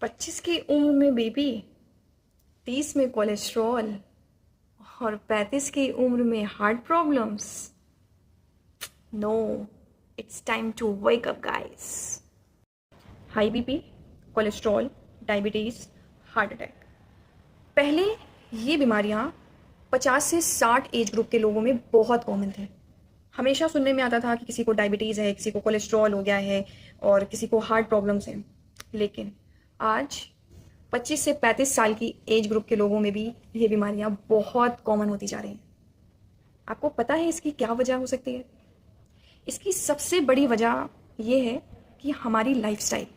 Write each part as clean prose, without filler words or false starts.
25 की उम्र में बीपी, 30 में कोलेस्ट्रॉल और 35 की उम्र में heart problems. No, it's time to wake up guys. High BP, cholesterol, diabetes, heart attack, पहले ये बीमारियां 50 से 60 एज ग्रुप के लोगों में बहुत कॉमन थे। हमेशा सुनने में आता था कि किसी को डायबिटीज़ है, किसी को कोलेस्ट्रॉल हो गया है और किसी को हार्ट प्रॉब्लम्स हैं। लेकिन आज 25 से 35 साल की एज ग्रुप के लोगों में भी ये बीमारियां बहुत कॉमन होती जा रही हैं। आपको पता है इसकी क्या वजह हो सकती है? इसकी सबसे बड़ी वजह यह है कि हमारी लाइफस्टाइल,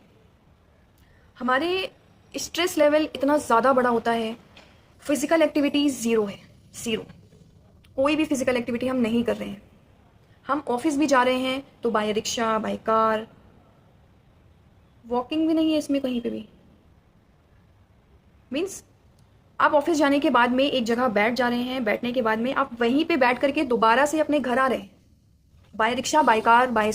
हमारे स्ट्रेस लेवल इतना ज़्यादा बड़ा होता है। फिज़िकल एक्टिविटी ज़ीरो है, ज़ीरो। कोई भी फिज़िकल एक्टिविटी हम नहीं कर रहे हैं। हम ऑफिस भी जा रहे हैं तो by rickshaw, by car, walking भी नहीं है इसमें कहीं पे भी। मीन्स आप ऑफिस जाने के बाद में एक जगह बैठ जा रहे हैं, बैठने के बाद में आप वहीं पे बैठ करके दोबारा से अपने घर आ रहे हैं, by rickshaw, by car, by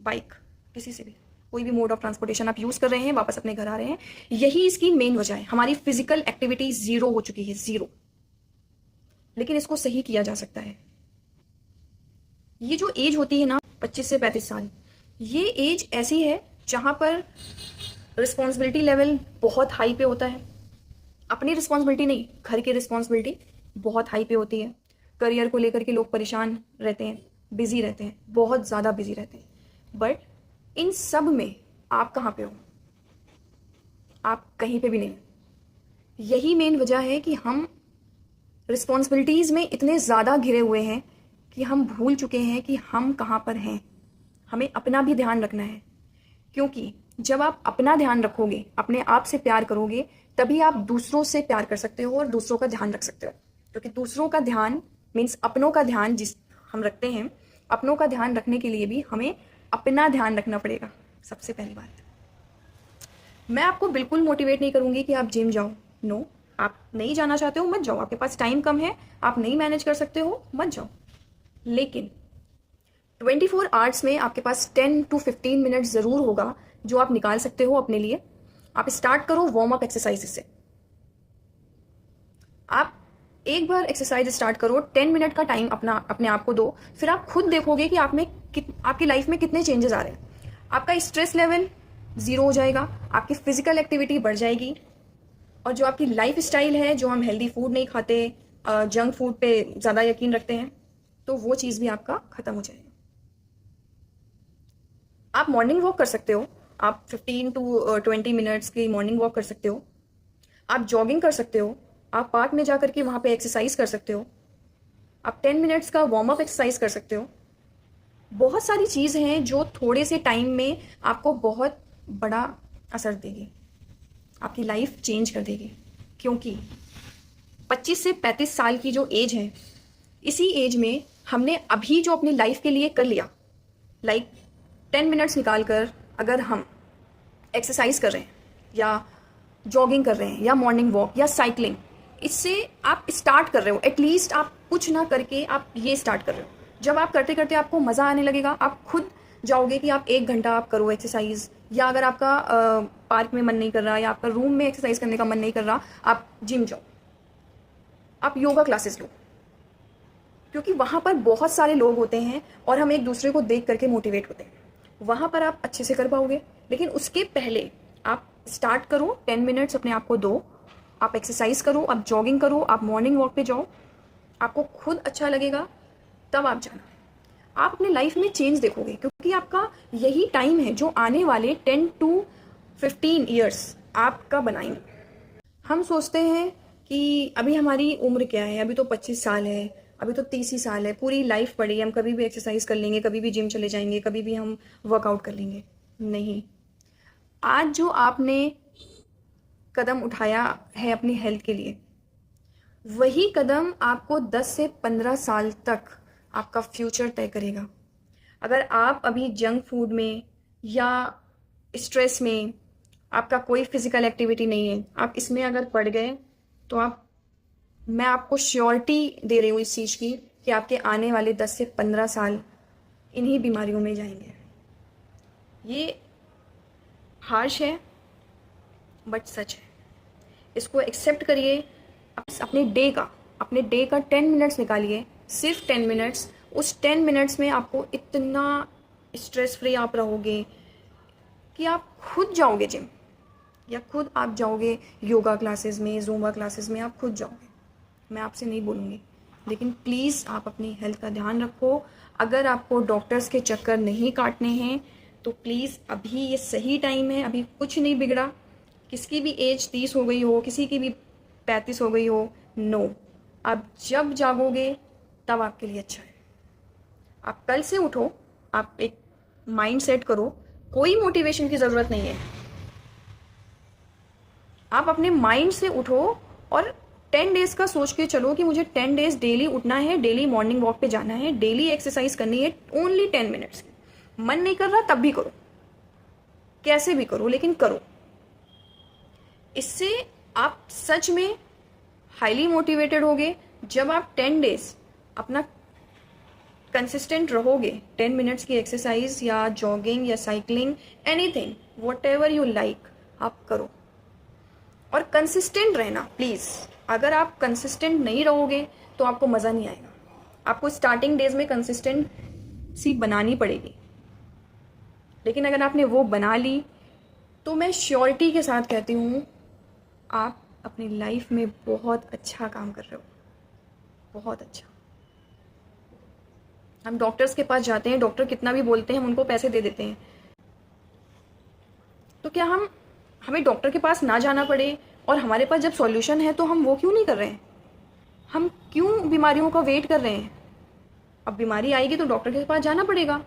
bike, किसी से भी, कोई भी मोड ऑफ ट्रांसपोर्टेशन आप यूज़ कर रहे हैं, वापस अपने घर आ रहे हैं। यही इसकी मेन वजह है। हमारी फिजिकल एक्टिविटी ज़ीरो हो चुकी है, ज़ीरो। लेकिन इसको सही किया जा सकता है। ये जो एज होती है ना, 25 से 35 साल, ये एज ऐसी है जहाँ पर रिस्पॉन्सिबिलिटी लेवल बहुत हाई पे होता है। अपनी रिस्पॉन्सिबिलिटी नहीं, घर की रिस्पॉन्सिबिलिटी बहुत हाई पे होती है। करियर को लेकर के लोग परेशान रहते हैं, बिजी रहते हैं, बहुत ज़्यादा बिजी रहते हैं। बट इन सब में आप कहाँ पे हो? आप कहीं पे भी नहीं। यही मेन वजह है कि हम रिस्पॉन्सिबिलिटीज़ में इतने ज़्यादा घिरे हुए हैं कि हम भूल चुके हैं कि हम कहाँ पर हैं। हमें अपना भी ध्यान रखना है, क्योंकि जब आप अपना ध्यान रखोगे, अपने आप से प्यार करोगे, तभी आप दूसरों से प्यार कर सकते हो और दूसरों का ध्यान रख सकते हो। क्योंकि दूसरों का ध्यान मीन्स अपनों का ध्यान जिस हम रखते हैं, अपनों का ध्यान रखने के लिए भी हमें अपना ध्यान रखना पड़ेगा। सबसे पहली बात, मैं आपको बिल्कुल मोटिवेट नहीं करूंगी कि आप जिम जाओ। नो, आप नहीं जाना चाहते हो मत जाओ। आपके पास टाइम कम है, आप नहीं मैनेज कर सकते हो, मत जाओ। लेकिन 24 आवर्स में आपके पास 10 to 15 मिनट ज़रूर होगा जो आप निकाल सकते हो अपने लिए। आप स्टार्ट करो वार्म अप एक्सरसाइज से। आप एक बार एक्सरसाइज स्टार्ट करो, 10 मिनट का टाइम अपने आप को दो, फिर आप खुद देखोगे कि आपकी लाइफ में कितने चेंजेस आ रहे हैं। आपका स्ट्रेस लेवल ज़ीरो हो जाएगा, आपकी फिजिकल एक्टिविटी बढ़ जाएगी, और जो आपकी लाइफ स्टाइल है, जो हम हेल्दी फूड नहीं खाते, जंक फूड पे ज़्यादा यकीन रखते हैं, तो वो चीज़ भी आपका ख़त्म हो जाएगा। आप मॉर्निंग वॉक कर सकते हो। आप 15 to 20 मिनट्स की मॉर्निंग वॉक कर सकते हो। आप जॉगिंग कर सकते हो। आप पार्क में जा करके वहाँ पे एक्सरसाइज कर सकते हो। आप 10 मिनट्स का वार्म अप एक्सरसाइज कर सकते हो। बहुत सारी चीज़ हैं जो थोड़े से टाइम में आपको बहुत बड़ा असर देगी, आपकी लाइफ चेंज कर देगी। क्योंकि 25 से 35 साल की जो एज है, इसी एज में हमने अभी जो अपनी लाइफ के लिए कर लिया, लाइक 10 मिनट्स निकाल कर अगर हम एक्सरसाइज कर रहे हैं या जॉगिंग कर रहे हैं या मॉर्निंग वॉक या साइकिलिंग, इससे आप स्टार्ट कर रहे हो। एटलीस्ट आप कुछ ना करके आप ये स्टार्ट कर रहे हो। जब आप करते करते आपको मज़ा आने लगेगा, आप खुद जाओगे कि आप 1 घंटा आप करो एक्सरसाइज। या अगर आपका पार्क में मन नहीं कर रहा या आपका रूम में एक्सरसाइज करने का मन नहीं कर रहा, आप जिम जाओ, आप योगा क्लासेस लो। क्योंकि वहाँ पर बहुत सारे लोग होते हैं और हम एक दूसरे को देख करके मोटिवेट होते हैं। वहाँ पर आप अच्छे से कर पाओगे। लेकिन उसके पहले आप स्टार्ट करो, 10 मिनट्स अपने आप को दो, आप एक्सरसाइज करो, आप जॉगिंग करो, आप मॉर्निंग वॉक पे जाओ, आपको खुद अच्छा लगेगा, तब आप जाना। आप अपने लाइफ में चेंज देखोगे, क्योंकि आपका यही टाइम है जो आने वाले 10 to 15 ईयर्स आपका बनाएंगे। हम सोचते हैं कि अभी हमारी उम्र क्या है, अभी तो 25 साल है, अभी तो 30 ही साल है, पूरी लाइफ पड़ी है, हम कभी भी एक्सरसाइज कर लेंगे, कभी भी जिम चले जाएंगे, कभी भी हम वर्कआउट कर लेंगे। नहीं, आज जो आपने कदम उठाया है अपनी हेल्थ के लिए, वही कदम आपको 10 से 15 साल तक आपका फ्यूचर तय करेगा। अगर आप अभी जंक फूड में या स्ट्रेस में, आपका कोई फिजिकल एक्टिविटी नहीं है, आप इसमें अगर पड़ गए, तो मैं आपको श्योरिटी दे रही हूँ इस चीज़ की कि आपके आने वाले 10 से 15 साल इन्हीं बीमारियों में जाएंगे। ये हार्श है, बट सच है, इसको एक्सेप्ट करिए। अपने डे का 10 मिनट्स निकालिए, सिर्फ 10 मिनट्स। उस 10 मिनट्स में आपको इतना स्ट्रेस फ्री आप रहोगे कि आप खुद जाओगे जिम, या खुद आप जाओगे योगा क्लासेस में, ज़ूम्बा क्लासेस में, आप खुद जाओगे। मैं आपसे नहीं बोलूँगी, लेकिन प्लीज़ आप अपनी हेल्थ का ध्यान रखो। अगर आपको डॉक्टर्स के चक्कर नहीं काटने हैं तो प्लीज़ अभी ये सही टाइम है, अभी कुछ नहीं बिगड़ा। किसकी भी एज 30 हो गई हो, किसी की भी 35 हो गई हो, नो, आप जब जागोगे तब आपके लिए अच्छा है। आप कल से उठो, आप एक माइंड सेट करो, कोई मोटिवेशन की ज़रूरत नहीं है। आप अपने माइंड से उठो और 10 डेज का सोच के चलो कि मुझे 10 डेज डेली उठना है, डेली मॉर्निंग वॉक पे जाना है, डेली एक्सरसाइज करनी है, ओनली 10 मिनट्स की। मन नहीं कर रहा तब भी करो, कैसे भी करो, लेकिन करो। इससे आप सच में हाईली मोटिवेटेड होगे। जब आप 10 डेज अपना कंसिस्टेंट रहोगे, 10 मिनट्स की एक्सरसाइज या जॉगिंग या cycling, anything what ever you like, आप करो। और कंसिस्टेंट रहना प्लीज़। अगर आप कंसिस्टेंट नहीं रहोगे तो आपको मज़ा नहीं आएगा। आपको स्टार्टिंग डेज में कंसिस्टेंसी बनानी पड़ेगी, लेकिन अगर आपने वो बना ली तो मैं श्योरिटी के साथ कहती हूँ आप अपनी लाइफ में बहुत अच्छा काम कर रहे हो, बहुत अच्छा। हम डॉक्टर्स के पास जाते हैं, डॉक्टर कितना भी बोलते हैं, हम उनको पैसे दे देते हैं। तो क्या हमें डॉक्टर के पास ना जाना पड़े, और हमारे पास जब सॉल्यूशन है तो हम वो क्यों नहीं कर रहे हैं? हम क्यों बीमारियों का वेट कर रहे हैं? अब बीमारी आएगी तो डॉक्टर के पास जाना पड़ेगा।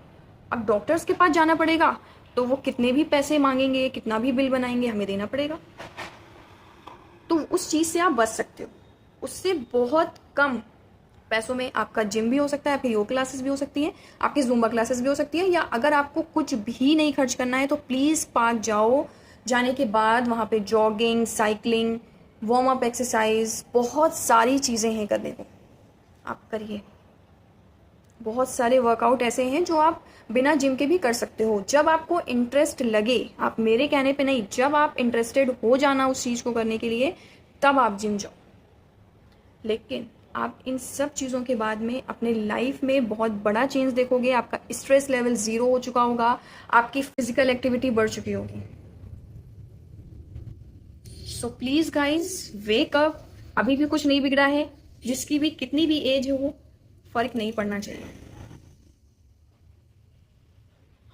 अब डॉक्टर्स के पास जाना पड़ेगा तो वो कितने भी पैसे मांगेंगे, कितना भी बिल बनाएंगे, हमें देना पड़ेगा। तो उस चीज़ से आप बच सकते हो। उससे बहुत कम पैसों में आपका जिम भी हो सकता है, आपकी योग क्लासेस भी हो सकती हैं, आपकी ज़ुम्बा क्लासेस भी हो सकती है। या अगर आपको कुछ भी नहीं खर्च करना है तो प्लीज़ पार्क जाओ। जाने के बाद वहाँ पे jogging, cycling, warm up exercise, बहुत सारी चीज़ें हैं करने को, आप करिए। बहुत सारे वर्कआउट ऐसे हैं जो आप बिना जिम के भी कर सकते हो। जब आपको इंटरेस्ट लगे, आप मेरे कहने पे नहीं, जब आप इंटरेस्टेड हो जाना उस चीज़ को करने के लिए, तब आप जिम जाओ। लेकिन आप इन सब चीज़ों के बाद में अपने लाइफ में बहुत बड़ा चेंज देखोगे। आपका स्ट्रेस लेवल 0 हो चुका होगा, आपकी फिजिकल एक्टिविटी बढ़ चुकी होगी। So please guys, wake up. अभी भी कुछ नहीं बिगड़ा है। जिसकी भी कितनी भी एज हो, फर्क नहीं पड़ना चाहिए।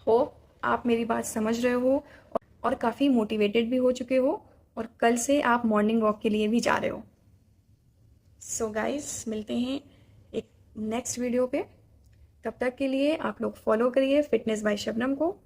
होप आप मेरी बात समझ रहे हो और काफ़ी मोटिवेटेड भी हो चुके हो, और कल से आप मॉर्निंग वॉक के लिए भी जा रहे हो। सो गाइस, मिलते हैं एक नेक्स्ट वीडियो पे। तब तक के लिए आप लोग फॉलो करिए फिटनेस बाय शबनम को।